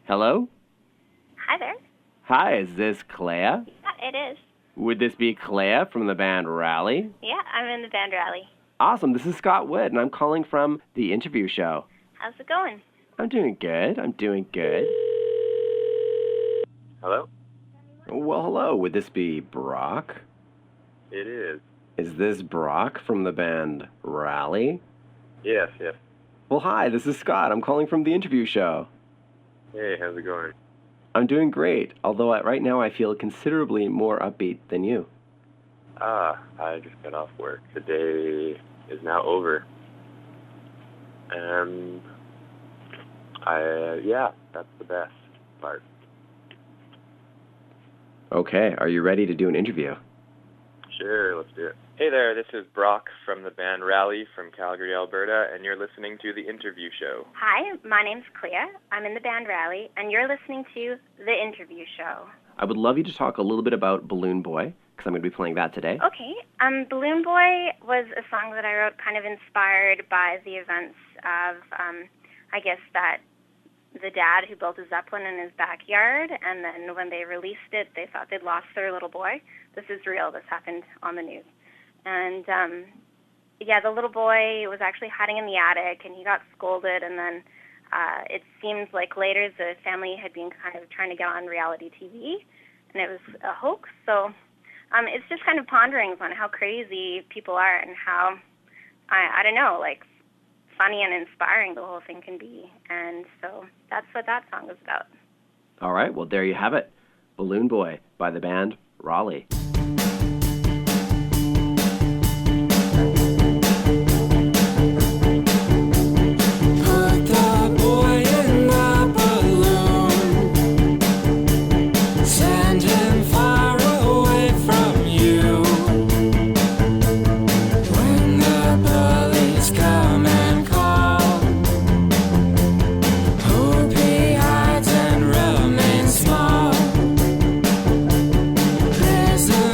Hello? Hi there. Hi, is this Clea? Yeah, it is. Would this be Clea from the band Raleigh? Yeah, I'm in the band Raleigh. Awesome, this is Scott Wood, and I'm calling from The Interview Show. How's it going? I'm doing good. Hello? Well, hello. Would this be Brock? It is. Is this Brock from the band Raleigh? Yes. Well, hi, this is Scott. I'm calling from The Interview Show. Hey, how's it going? I'm doing great, although right now I feel considerably more upbeat than you. I just got off work. The day is now over. That's the best part. Okay, are you ready to do an interview? Sure, let's do it. Hey there, this is Brock from the band Raleigh from Calgary, Alberta, and you're listening to The Interview Show. Hi, my name's Clea. I'm in the band Raleigh, and you're listening to The Interview Show. I would love you to talk a little bit about Balloon Boy, because I'm going to be playing that today. Okay. Balloon Boy was a song that I wrote kind of inspired by the events of, that the dad who built a Zeppelin in his backyard, and then when they released it, they thought they'd lost their little boy. This is real. This happened on the news. And, the little boy was actually hiding in the attic, and he got scolded, and then it seems like later the family had been kind of trying to get on reality TV, and it was a hoax. So it's just kind of ponderings on how crazy people are and how, funny and inspiring the whole thing can be. And so that's what that song was about. All right, well, there you have it. Balloon Boy by the band Raleigh. There's a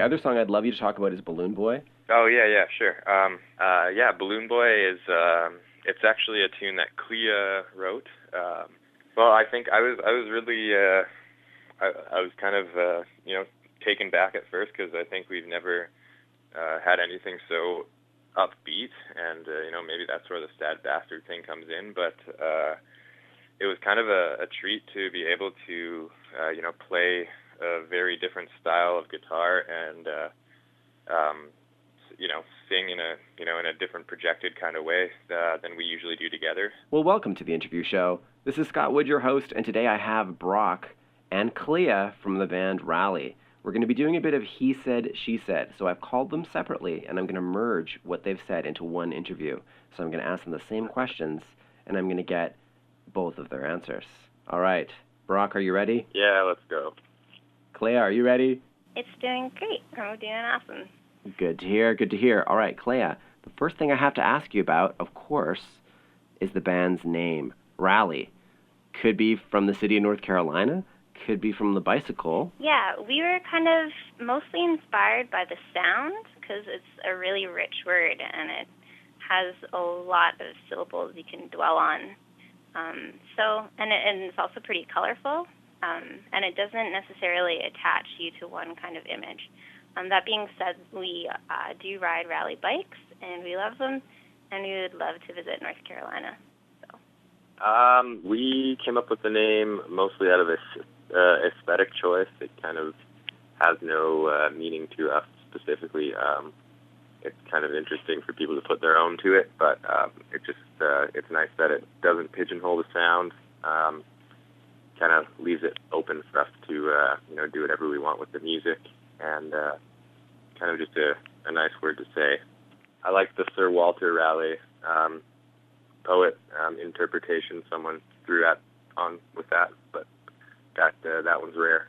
other song I'd love you to talk about is Balloon Boy. Oh, yeah, sure. Balloon Boy is, it's actually a tune that Clea wrote. Well, I think I was really, I was kind of, taken back at first because I think we've never had anything so upbeat, and, maybe that's where the Sad Bastard thing comes in, but it was kind of a treat to be able to, play a very different style of guitar and, sing in a different projected kind of way than we usually do together. Well, welcome to the interview show. This is Scott Wood, your host, and today I have Brock and Clea from the band Raleigh. We're going to be doing a bit of he said, she said, so I've called them separately, and I'm going to merge what they've said into one interview. So I'm going to ask them the same questions, and I'm going to get both of their answers. All right. Brock, are you ready? Yeah, let's go. Clea, are you ready? It's doing great. I'm doing awesome. Good to hear, good to hear. All right, Clea, the first thing I have to ask you about, of course, is the band's name, Raleigh. Could be from the city of North Carolina, could be from the bicycle. Yeah, we were kind of mostly inspired by the sound because it's a really rich word and it has a lot of syllables you can dwell on. And it's also pretty colorful, and it doesn't necessarily attach you to one kind of image. That being said, we do ride Raleigh bikes, and we love them, and we would love to visit North Carolina. So. We came up with the name mostly out of aesthetic choice. It kind of has no meaning to us specifically. It's kind of interesting for people to put their own to it, but it's nice that it doesn't pigeonhole the sound. Kind of leaves it open for us to do whatever we want with the music, and kind of just a nice word to say. I like the Sir Walter Raleigh poet interpretation. Someone threw on with that, but that one's rare.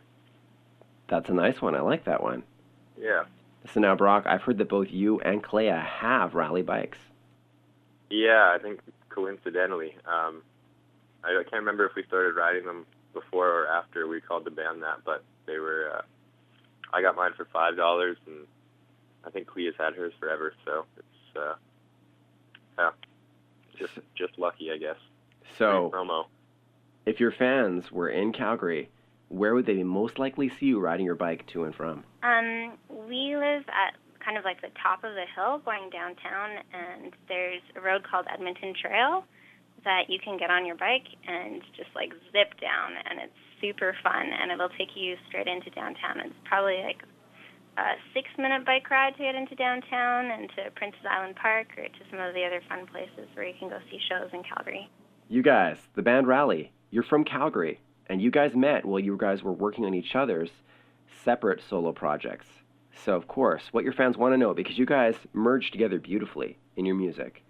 That's a nice one. I like that one. Yeah. So now, Brock, I've heard that both you and Clea have Raleigh bikes. Yeah, I think coincidentally. I can't remember if we started riding them before or after we called the band that, but they were. I got mine for $5, and I think Clea's had hers forever. So it's just lucky, I guess. So, great promo. If your fans were in Calgary, where would they most likely see you riding your bike to and from? We live at kind of like the top of the hill going downtown, and there's a road called Edmonton Trail that you can get on your bike and just like zip down, and it's super fun, and it'll take you straight into downtown. It's probably like a 6-minute bike ride to get into downtown and to Princess Island Park or to some of the other fun places where you can go see shows in Calgary. You guys, the band Raleigh, you're from Calgary, and you guys met while you guys were working on each other's separate solo projects. So, of course, what your fans want to know, because you guys merged together beautifully in your music,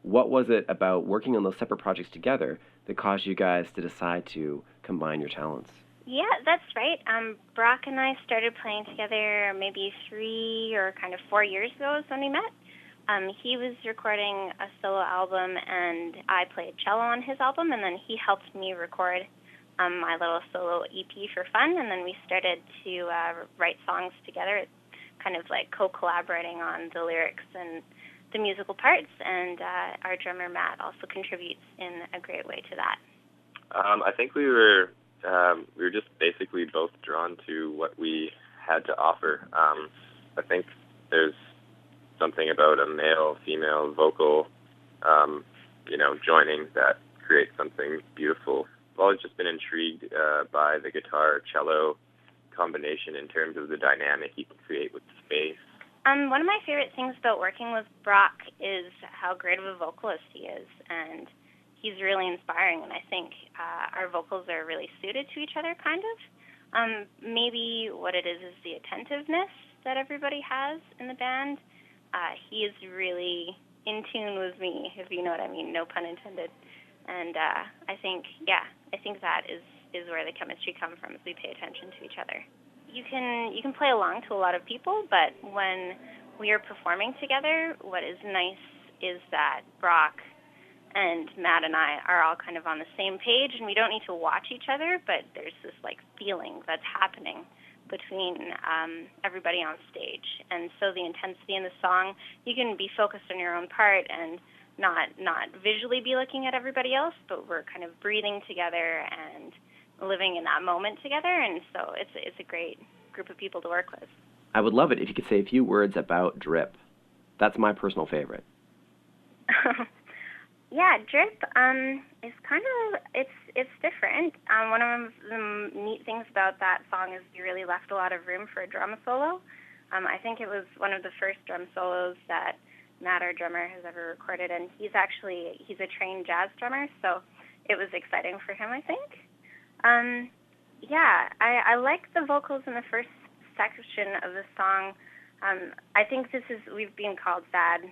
what was it about working on those separate projects together that caused you guys to decide to combine your talents? Yeah, that's right. Brock and I started playing together maybe 3 or kind of 4 years ago is when we met. He was recording a solo album, and I played cello on his album, and then he helped me record my little solo EP for fun, and then we started to write songs together, kind of like co-collaborating on the lyrics and the musical parts, and our drummer Matt also contributes in a great way to that. I think we were just basically both drawn to what we had to offer. I think there's something about a male-female vocal, joining that creates something beautiful. I've always just been intrigued by the guitar-cello combination in terms of the dynamic you can create with space. One of my favorite things about working with Brock is how great of a vocalist he is, and he's really inspiring, and I think our vocals are really suited to each other, kind of. Maybe what it is the attentiveness that everybody has in the band. He is really in tune with me, if you know what I mean, no pun intended. And I think that is where the chemistry comes from, is we pay attention to each other. You can play along to a lot of people, but when we are performing together, what is nice is that Brock and Matt and I are all kind of on the same page, and we don't need to watch each other, but there's this like feeling that's happening between everybody on stage. And so the intensity in the song, you can be focused on your own part and not visually be looking at everybody else, but we're kind of breathing together and living in that moment together. And so it's a great group of people to work with. I would love it if you could say a few words about Drip. That's my personal favorite. Yeah, Drip is kind of, it's different. One of the neat things about that song is we really left a lot of room for a drum solo. I think it was one of the first drum solos that Matt, our drummer, has ever recorded, and he's a trained jazz drummer, so it was exciting for him, I think. I like the vocals in the first section of the song. I think we've been called sad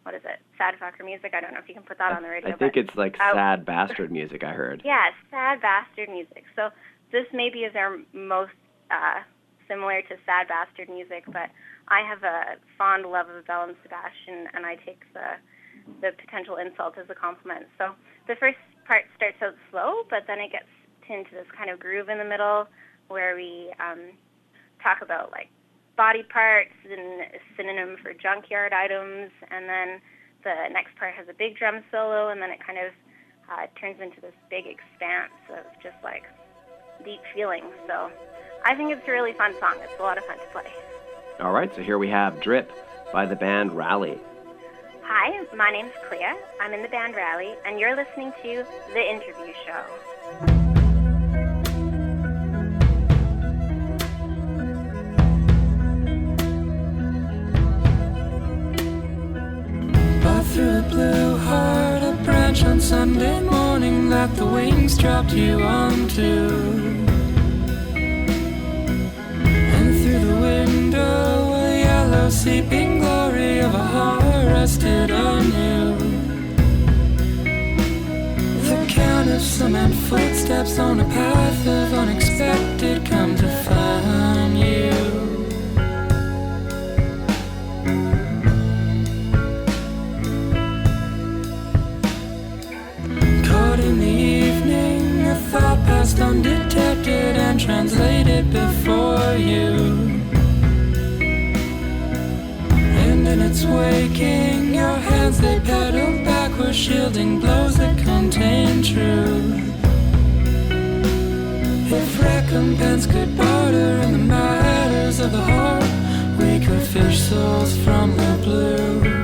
fucker music. I don't know if you can put that on the radio. I think it's like sad bastard music, I heard. Yeah, sad bastard music. So this maybe is our most similar to sad bastard music, but I have a fond love of Belle and Sebastian, and I take the potential insult as a compliment. So the first part starts out slow, but then it gets into this kind of groove in the middle where we talk about like body parts and a synonym for junkyard items, and then the next part has a big drum solo, and then it kind of turns into this big expanse of just like deep feelings. So I think it's a really fun song. It's a lot of fun to play. All right, so here we have Drip by the band Raleigh. Hi, my name's Clea. I'm in the band Raleigh, and you're listening to The Interview Show. Through a blue heart, a branch on Sunday morning that the wings dropped you onto. And through the window, a yellow sleeping glory of a heart rested on you. The count of cement footsteps on a path of unexpected come to find you. Passed undetected and translated before you. And in its waking, your hands they pedal backwards, shielding blows that contain truth. If recompense could barter in the matters of the heart, we could fish souls from the blue.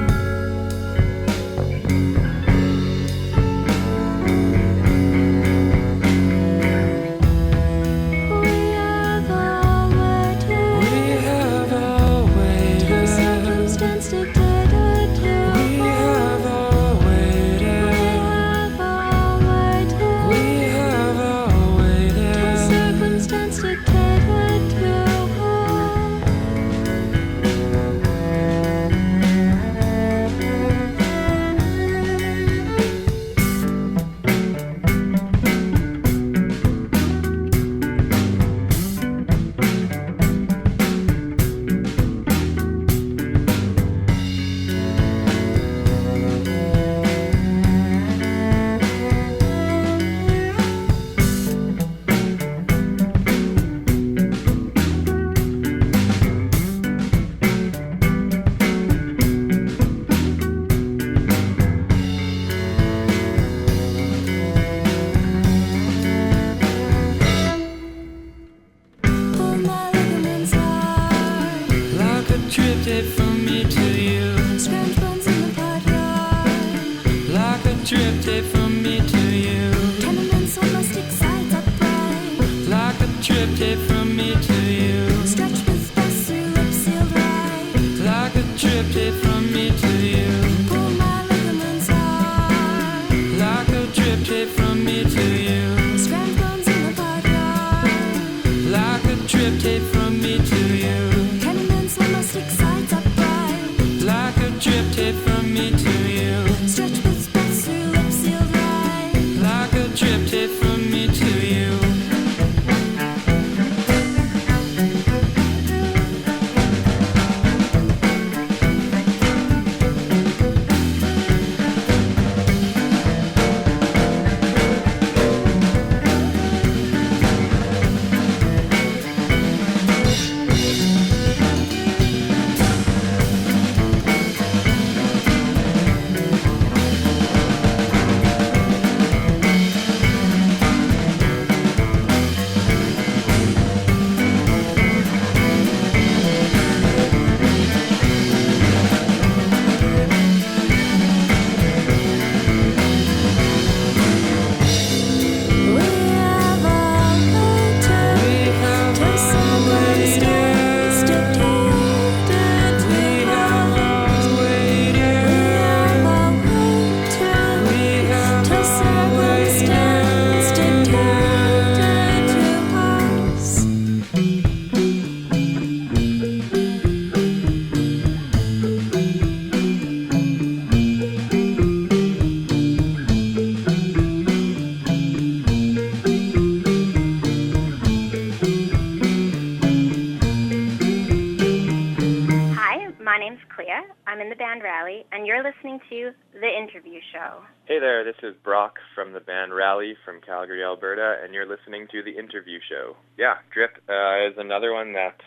Clea. I'm in the band Raleigh, and you're listening to The Interview Show. Hey there, this is Brock from the band Raleigh from Calgary, Alberta, and you're listening to The Interview Show. Yeah, Drip is another one that,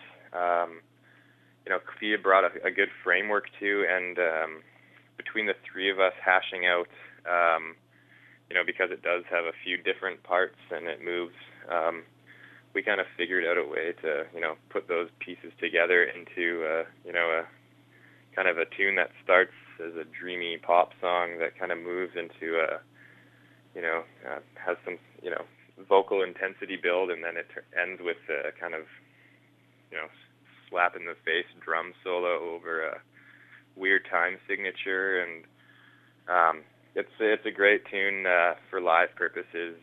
Clea brought a good framework to, and between the three of us hashing out, because it does have a few different parts and it moves, we kind of figured out a way to, put those pieces together into, a kind of a tune that starts as a dreamy pop song that kind of moves into a, has some, vocal intensity build, and then it ends with a kind of, slap in the face drum solo over a weird time signature, and it's a great tune for live purposes.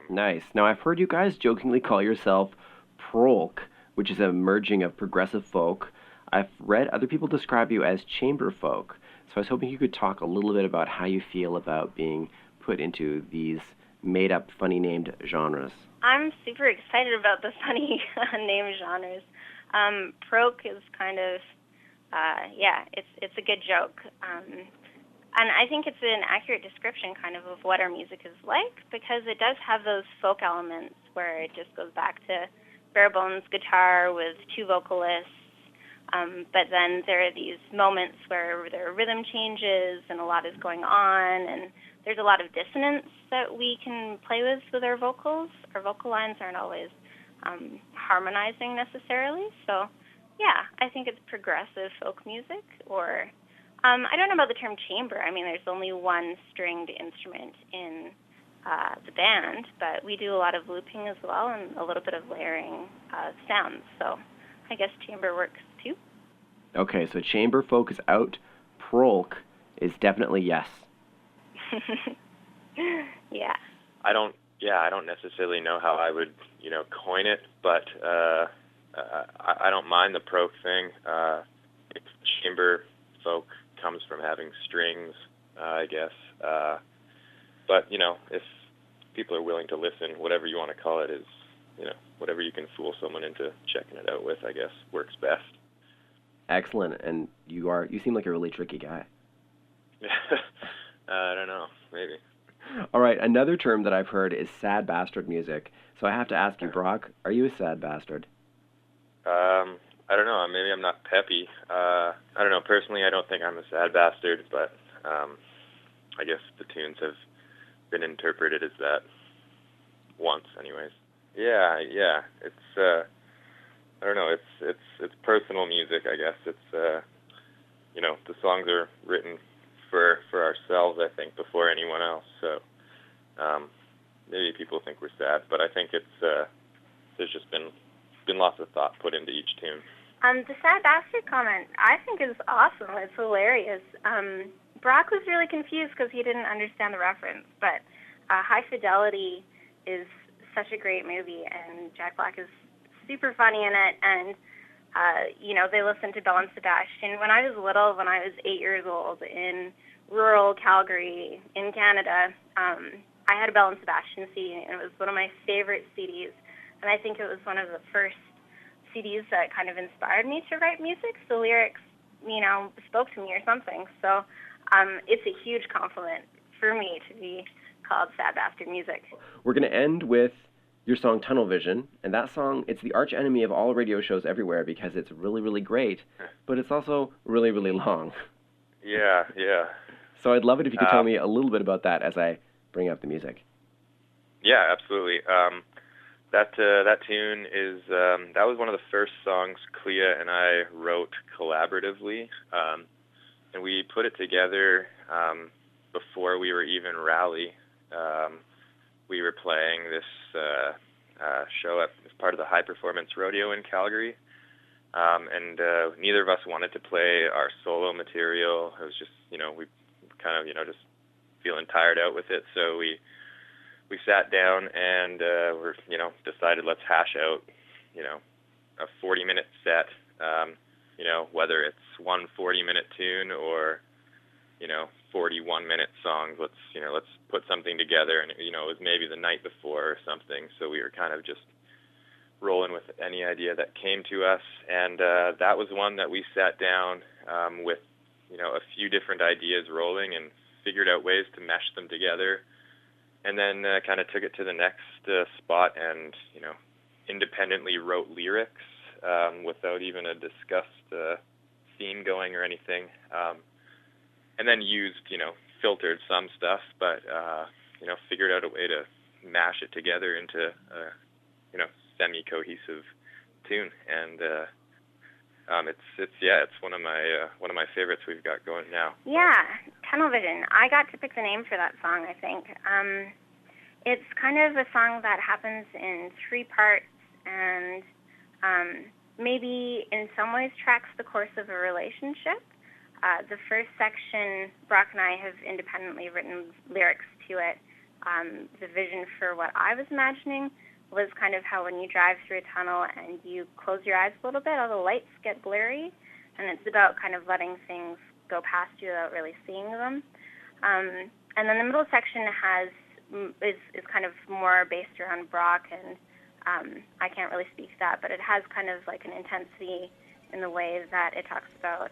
Nice. Now, I've heard you guys jokingly call yourself prolk, which is a merging of progressive folk. I've read other people describe you as chamber folk. So I was hoping you could talk a little bit about how you feel about being put into these made-up, funny-named genres. I'm super excited about the funny name genres. Prolk is kind of, it's a good joke. And I think it's an accurate description kind of what our music is like, because it does have those folk elements where it just goes back to bare bones guitar with two vocalists. But then there are these moments where there are rhythm changes and a lot is going on, and there's a lot of dissonance that we can play with our vocals. Our vocal lines aren't always harmonizing necessarily. So, yeah, I think it's progressive folk music, or I don't know about the term chamber. I mean, there's only one stringed instrument in the band, but we do a lot of looping as well and a little bit of layering sounds. So I guess chamber works too. Okay, so chamber folk is out. Prolk is definitely yes. Yeah. I don't necessarily know how I would, coin it, but I don't mind the prolk thing. Chamber folk comes from having strings, I guess. But, if people are willing to listen, whatever you want to call it is, whatever you can fool someone into checking it out with, I guess, works best. Excellent, and you seem like a really tricky guy. I don't know, maybe. All right, another term that I've heard is sad bastard music. So I have to ask you, Brock, are you a sad bastard? I don't know, maybe I'm not peppy. I don't know, personally I don't think I'm a sad bastard, but I guess the tunes have been interpreted as that once anyways. Yeah, it's I don't know, it's personal music, I guess. It's the songs are written for ourselves, I think, before anyone else. So maybe people think we're sad, but I think it's there's just been lots of thought put into each tune. The sad bastard comment, I think, is awesome. It's hilarious. Brock was really confused because he didn't understand the reference, but High Fidelity is such a great movie, and Jack Black is super funny in it, and they listened to Belle and Sebastian. When I was little, when I was 8 years old in rural Calgary in Canada, I had a Belle and Sebastian CD, and it was one of my favorite CDs, and I think it was one of the first CDs that kind of inspired me to write music. The lyrics, spoke to me or something. So it's a huge compliment for me to be called sad bastard music. We're going to end with your song Tunnel Vision, and that song, it's the arch enemy of all radio shows everywhere because it's really, really great, but it's also really, really long. Yeah. So I'd love it if you could tell me a little bit about that as I bring up the music. Yeah, absolutely. That tune is that was one of the first songs Clea and I wrote collaboratively, and we put it together before we were even Raleigh. We were playing this show as part of the High Performance Rodeo in Calgary, and neither of us wanted to play our solo material. It was just, we kind of, just feeling tired out with it, so we sat down and decided let's hash out, a 40-minute set, whether it's one 40-minute tune or 41-minute songs. Let's put something together, and it was maybe the night before or something. So we were kind of just rolling with any idea that came to us, and that was one that we sat down with a few different ideas rolling and figured out ways to mesh them together, and then kind of took it to the next spot and, independently wrote lyrics without even a discussed theme going or anything, and then used, filtered some stuff, but, figured out a way to mash it together into a, semi-cohesive tune, and it's one of my favorites we've got going now. Yeah, Tunnel Vision. I got to pick the name for that song, I think. It's kind of a song that happens in 3 parts and maybe in some ways tracks the course of a relationship. The first section, Brock and I have independently written lyrics to it. The vision for what I was imagining was kind of how when you drive through a tunnel and you close your eyes a little bit, all the lights get blurry, and it's about kind of letting things go past you without really seeing them. And then the middle section is kind of more based around Brock, and I can't really speak to that, but it has kind of like an intensity in the way that it talks about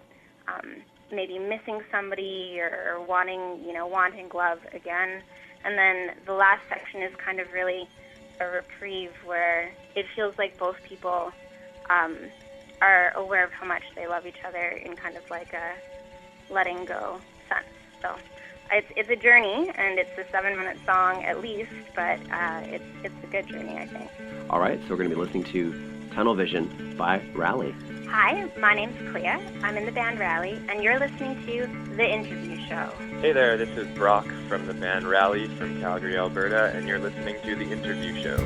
maybe missing somebody or wanting love again. And then the last section is kind of really a reprieve where it feels like both people are aware of how much they love each other in kind of like a letting go sense. So it's a journey, and it's a 7-minute song at least, but it's a good journey, I think. All right, so we're going to be listening to Tunnel Vision by Raleigh. Hi, my name's Clea. I'm in the band Raleigh, and you're listening to The Interview Show. Hey there, this is Brock from the band Raleigh from Calgary, Alberta, and you're listening to The Interview Show.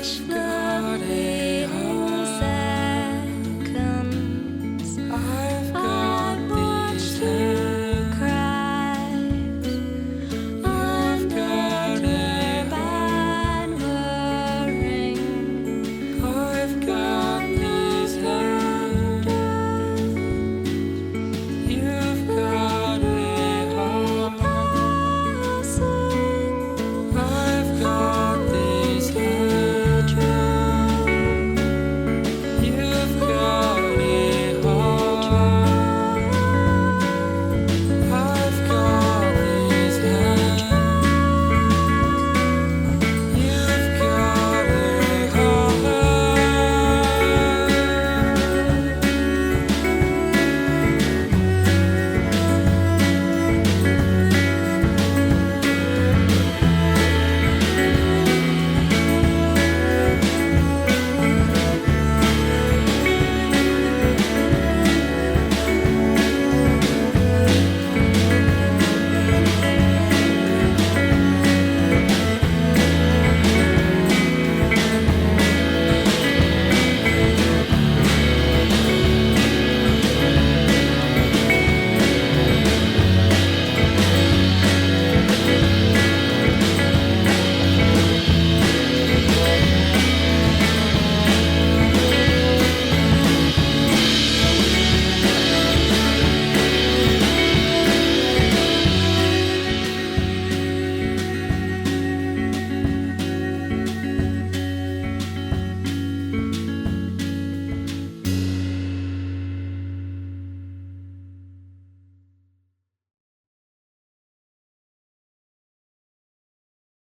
much